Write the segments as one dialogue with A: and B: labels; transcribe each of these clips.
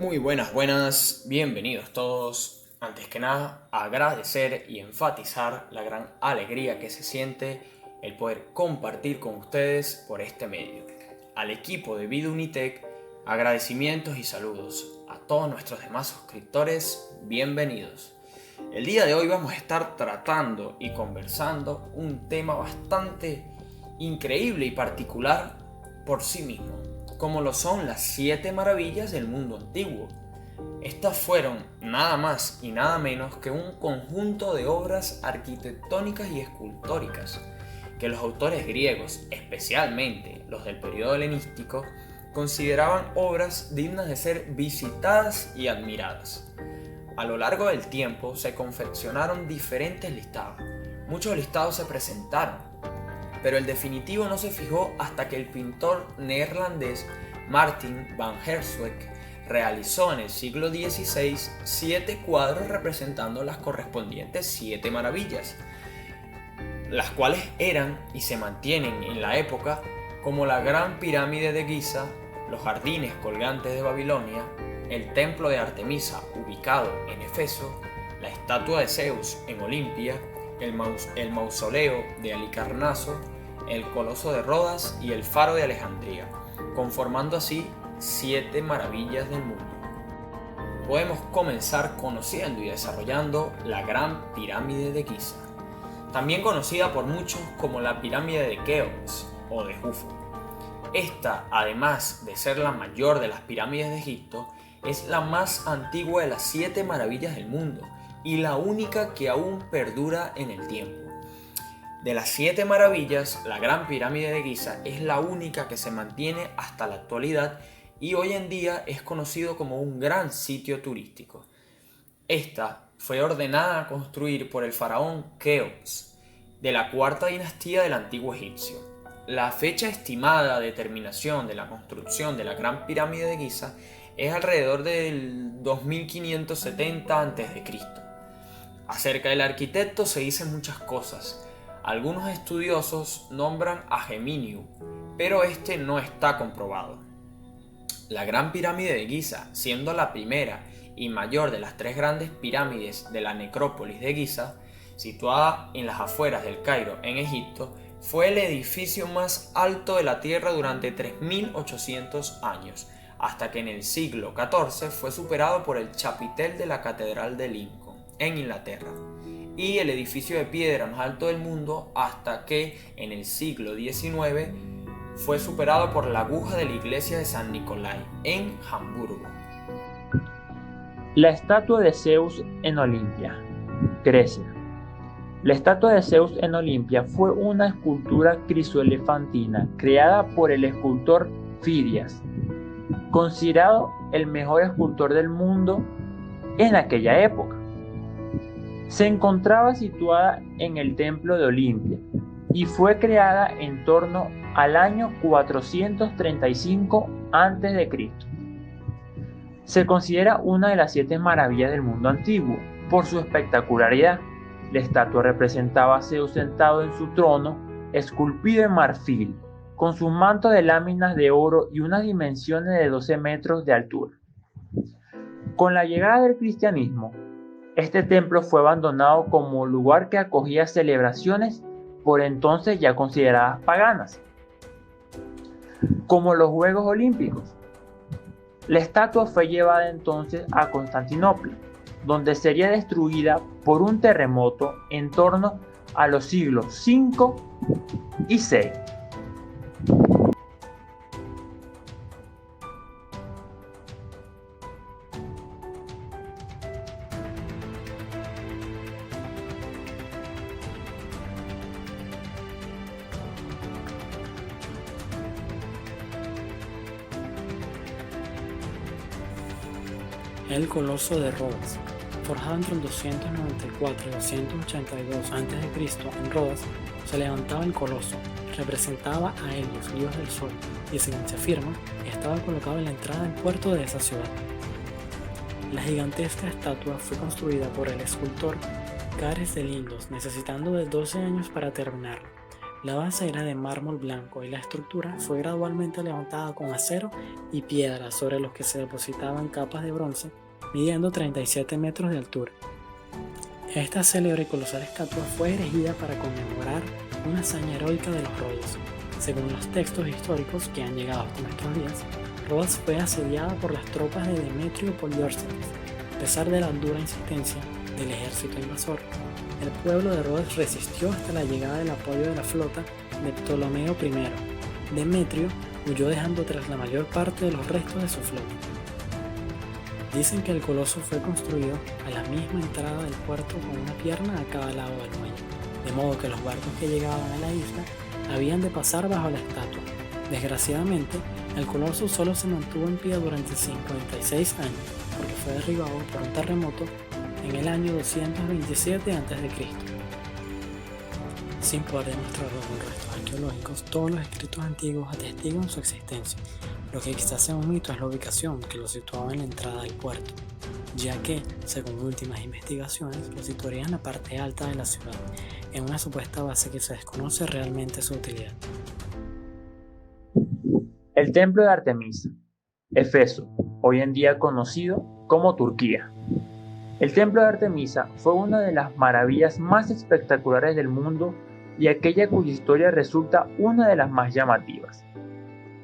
A: Muy buenas, bienvenidos todos. Antes que nada, agradecer y enfatizar la gran alegría que se siente el poder compartir con ustedes por este medio. Al equipo de Vida Unitec, agradecimientos y saludos. A todos nuestros demás suscriptores, bienvenidos. El día de hoy vamos a estar tratando y conversando un tema bastante increíble y particular por sí mismo, como lo son las 7 maravillas del mundo antiguo. Estas fueron nada más y nada menos que un conjunto de obras arquitectónicas y escultóricas que los autores griegos, especialmente los del periodo helenístico, consideraban obras dignas de ser visitadas y admiradas. A lo largo del tiempo se confeccionaron diferentes listados. Muchos listados se presentaron, pero el definitivo no se fijó hasta que el pintor neerlandés Martin van Herswijk realizó en el siglo XVI 7 cuadros representando las correspondientes 7 maravillas, las cuales eran y se mantienen en la época como la Gran Pirámide de Giza, los jardines colgantes de Babilonia, el templo de Artemisa ubicado en Efeso, la estatua de Zeus en Olimpia, el mausoleo de Halicarnaso, el Coloso de Rodas y el Faro de Alejandría, conformando así 7 maravillas del mundo. Podemos comenzar conociendo y desarrollando la Gran Pirámide de Giza, también conocida por muchos como la Pirámide de Keops o de Jufo. Esta, además de ser la mayor de las pirámides de Egipto, es la más antigua de las 7 maravillas del mundo y la única que aún perdura en el tiempo. De las 7 maravillas, la Gran Pirámide de Giza es la única que se mantiene hasta la actualidad y hoy en día es conocido como un gran sitio turístico. Esta fue ordenada a construir por el faraón Keops, de la cuarta dinastía del antiguo egipcio. La fecha estimada de terminación de la construcción de la Gran Pirámide de Giza es alrededor del 2570 a.C. Acerca del arquitecto se dicen muchas cosas. Algunos estudiosos nombran a Geminio, pero este no está comprobado. La Gran Pirámide de Giza, siendo la primera y mayor de las 3 grandes pirámides de la necrópolis de Giza, situada en las afueras del Cairo, en Egipto, fue el edificio más alto de la Tierra durante 3800 años, hasta que en el siglo XIV fue superado por el chapitel de la Catedral de Lincoln, en Inglaterra, y el edificio de piedra más alto del mundo hasta que en el siglo XIX fue superado por la aguja de la iglesia de San Nicolai en Hamburgo.
B: La estatua de Zeus en Olimpia, Grecia. La estatua de Zeus en Olimpia fue una escultura crisoelefantina creada por el escultor Fidias, considerado el mejor escultor del mundo en aquella época. Se encontraba situada en el templo de Olimpia y fue creada en torno al año 435 a.C. Se considera una de las 7 maravillas del mundo antiguo por su espectacularidad. La estatua representaba a Zeus sentado en su trono, esculpido en marfil, con su manto de láminas de oro y unas dimensiones de 12 metros de altura. Con la llegada del cristianismo, este templo fue abandonado como lugar que acogía celebraciones por entonces ya consideradas paganas, como los Juegos Olímpicos. La estatua fue llevada entonces a Constantinopla, donde sería destruida por un terremoto en torno a los siglos V y VI.
C: El Coloso de Rodas, forjado entre el 294 y 282 a.C. en Rodas, se levantaba el Coloso, representaba a Helios, dios del sol, y según se afirma, estaba colocado en la entrada del puerto de esa ciudad. La gigantesca estatua fue construida por el escultor Cares de Lindos, necesitando de 12 años para terminarla, La base era de mármol blanco y la estructura fue gradualmente levantada con acero y piedra sobre los que se depositaban capas de bronce, midiendo 37 metros de altura. Esta célebre y colosal estatua fue erigida para conmemorar una hazaña heroica de los Rhodes. Según los textos históricos que han llegado hasta nuestros días, Rodas fue asediada por las tropas de Demetrio Poliorcetes. A pesar de la dura insistencia del ejército invasor, el pueblo de Rodas resistió hasta la llegada del apoyo de la flota de Ptolomeo I. Demetrio huyó dejando tras la mayor parte de los restos de su flota. Dicen que el coloso fue construido a la misma entrada del puerto con una pierna a cada lado del muelle, de modo que los barcos que llegaban a la isla habían de pasar bajo la estatua. Desgraciadamente, el coloso solo se mantuvo en pie durante 56 años, porque fue derribado por un terremoto en el año 227 a.C. Sin poder demostrarlo con restos arqueológicos, todos los escritos antiguos atestiguan su existencia. Lo que quizás sea un mito es la ubicación que lo situaba en la entrada del puerto, ya que, según últimas investigaciones, lo situaría en la parte alta de la ciudad, en una supuesta base que se desconoce realmente su utilidad.
B: El templo de Artemisa, Éfeso, hoy en día conocido como Turquía. El templo de Artemisa fue una de las maravillas más espectaculares del mundo y aquella cuya historia resulta una de las más llamativas.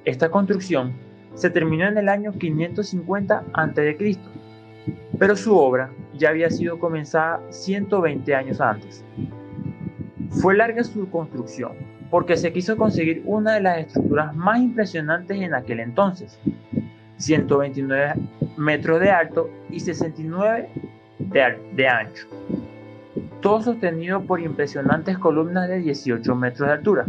B: Esta construcción se terminó en el año 550 a.C., pero su obra ya había sido comenzada 120 años antes. Fue larga su construcción porque se quiso conseguir una de las estructuras más impresionantes en aquel entonces, 129 metros de alto y 69 de ancho, todo sostenido por impresionantes columnas de 18 metros de altura.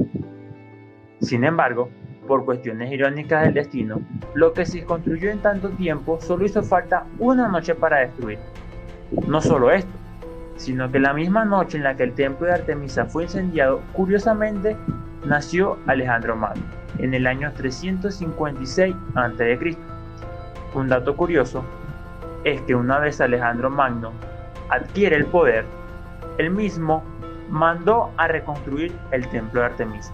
B: Sin embargo, por cuestiones irónicas del destino, lo que se construyó en tanto tiempo solo hizo falta una noche para destruir. No solo esto, sino que la misma noche en la que el templo de Artemisa fue incendiado, curiosamente, nació Alejandro Magno, en el año 356 a.C. Un dato curioso es que una vez Alejandro Magno adquiere el poder, él mismo mandó a reconstruir el templo de Artemisa.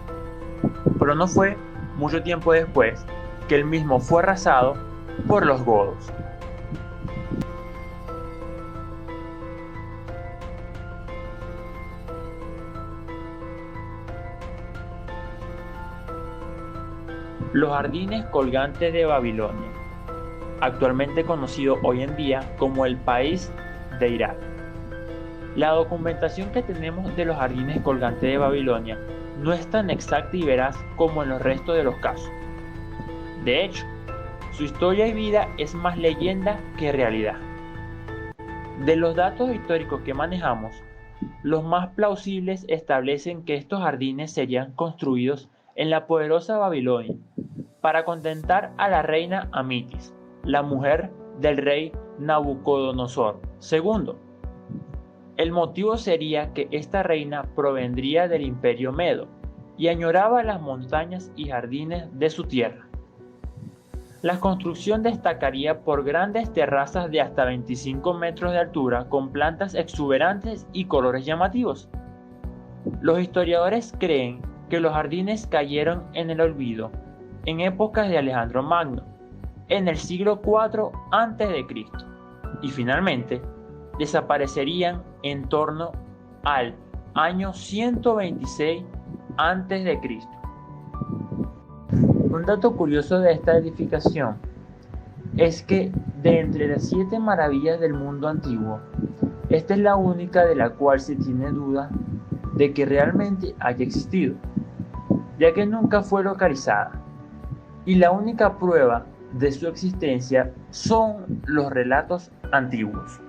B: Pero no fue mucho tiempo después que él mismo fue arrasado por los godos. Los jardines colgantes de Babilonia, actualmente conocido hoy en día como el país de Irak. La documentación que tenemos de los jardines colgantes de Babilonia no es tan exacta y veraz como en los restos de los casos. De hecho, su historia y vida es más leyenda que realidad. De los datos históricos que manejamos, los más plausibles establecen que estos jardines serían construidos en la poderosa Babilonia para contentar a la reina Amitis, la mujer del rey Nabucodonosor II. El motivo sería que esta reina provendría del imperio medo y añoraba las montañas y jardines de su tierra. La construcción destacaría por grandes terrazas de hasta 25 metros de altura con plantas exuberantes y colores llamativos. Los historiadores creen que los jardines cayeron en el olvido en épocas de Alejandro Magno, en el siglo IV a.C., y finalmente desaparecerían en torno al año 126 a.C. Un dato curioso de esta edificación es que de entre las 7 maravillas del mundo antiguo, esta es la única de la cual se tiene duda de que realmente haya existido, ya que nunca fue localizada, y la única prueba de su existencia son los relatos antiguos.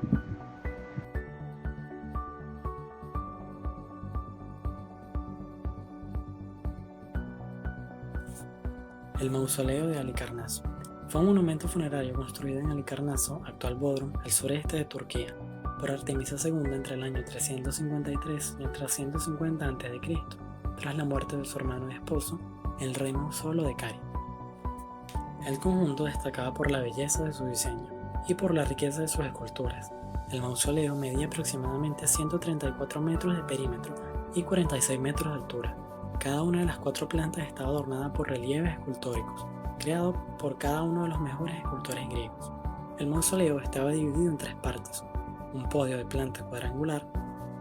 C: El mausoleo de Halicarnaso fue un monumento funerario construido en Halicarnaso, actual Bodrum, al sureste de Turquía, por Artemisa II entre el año 353 y el 350 a.C., tras la muerte de su hermano y esposo, el rey Mausolo de Cari. El conjunto destacaba por la belleza de su diseño y por la riqueza de sus esculturas. El mausoleo medía aproximadamente 134 metros de perímetro y 46 metros de altura. Cada una de las 4 plantas estaba adornada por relieves escultóricos, creados por cada uno de los mejores escultores griegos. El mausoleo estaba dividido en 3 partes: un podio de planta cuadrangular,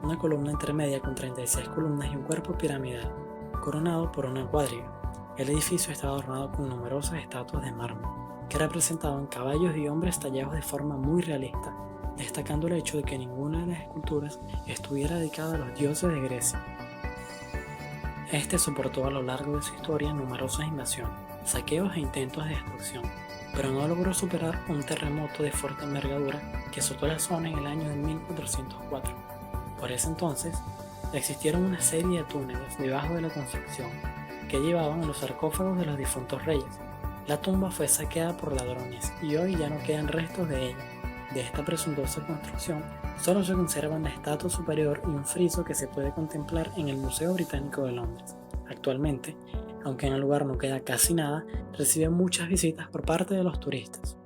C: una columna intermedia con 36 columnas y un cuerpo piramidal, coronado por una cuadriga. El edificio estaba adornado con numerosas estatuas de mármol, que representaban caballos y hombres tallados de forma muy realista, destacando el hecho de que ninguna de las esculturas estuviera dedicada a los dioses de Grecia. Este soportó a lo largo de su historia numerosas invasiones, saqueos e intentos de destrucción, pero no logró superar un terremoto de fuerte envergadura que azotó la zona en el año de 1404. Por ese entonces, existieron una serie de túneles debajo de la construcción que llevaban a los sarcófagos de los difuntos reyes. La tumba fue saqueada por ladrones y hoy ya no quedan restos de ella. De esta presuntuosa construcción solo se conservan la estatua superior y un friso que se puede contemplar en el Museo Británico de Londres. Actualmente, aunque en el lugar no queda casi nada, recibe muchas visitas por parte de los turistas.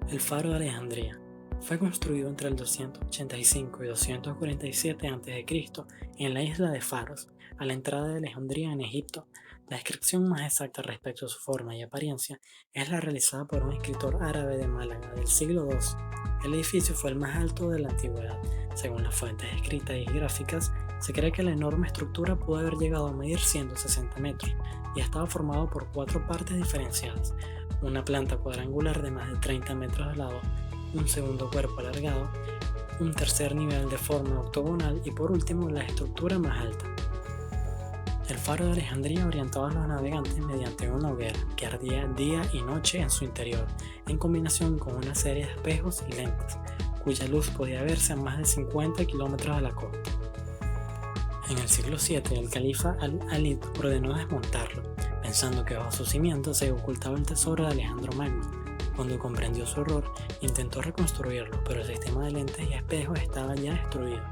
C: El Faro de Alejandría fue construido entre el 285 y 247 a.C. en la isla de Faros, a la entrada de Alejandría en Egipto. La descripción más exacta respecto a su forma y apariencia es la realizada por un escritor árabe de Málaga del siglo II. El edificio fue el más alto de la antigüedad. Según las fuentes escritas y gráficas, se cree que la enorme estructura pudo haber llegado a medir 160 metros y estaba formado por 4 partes diferenciadas: una planta cuadrangular de más de 30 metros de lado, un segundo cuerpo alargado, un tercer nivel de forma octogonal y por último la estructura más alta. El faro de Alejandría orientaba a los navegantes mediante una hoguera que ardía día y noche en su interior, en combinación con una serie de espejos y lentes, cuya luz podía verse a más de 50 kilómetros de la costa. En el siglo VII, el califa Al-Alid ordenó desmontarlo, pensando que bajo sus cimientos se ocultaba el tesoro de Alejandro Magno. Cuando comprendió su error, intentó reconstruirlo, pero el sistema de lentes y espejos estaba ya destruido.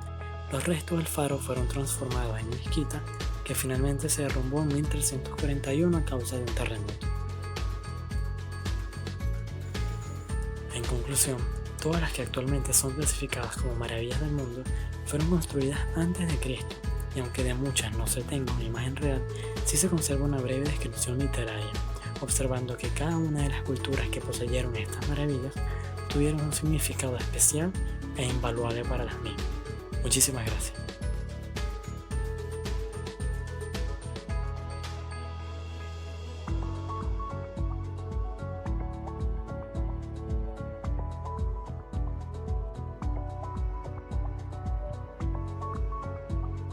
C: Los restos del faro fueron transformados en mezquita, que finalmente se derrumbó en 1341 a causa de un terremoto. En conclusión, todas las que actualmente son clasificadas como maravillas del mundo fueron construidas antes de Cristo, y aunque de muchas no se tenga una imagen real, sí se conserva una breve descripción literaria, observando que cada una de las culturas que poseyeron estas maravillas tuvieron un significado especial e invaluable para las mismas. Muchísimas gracias.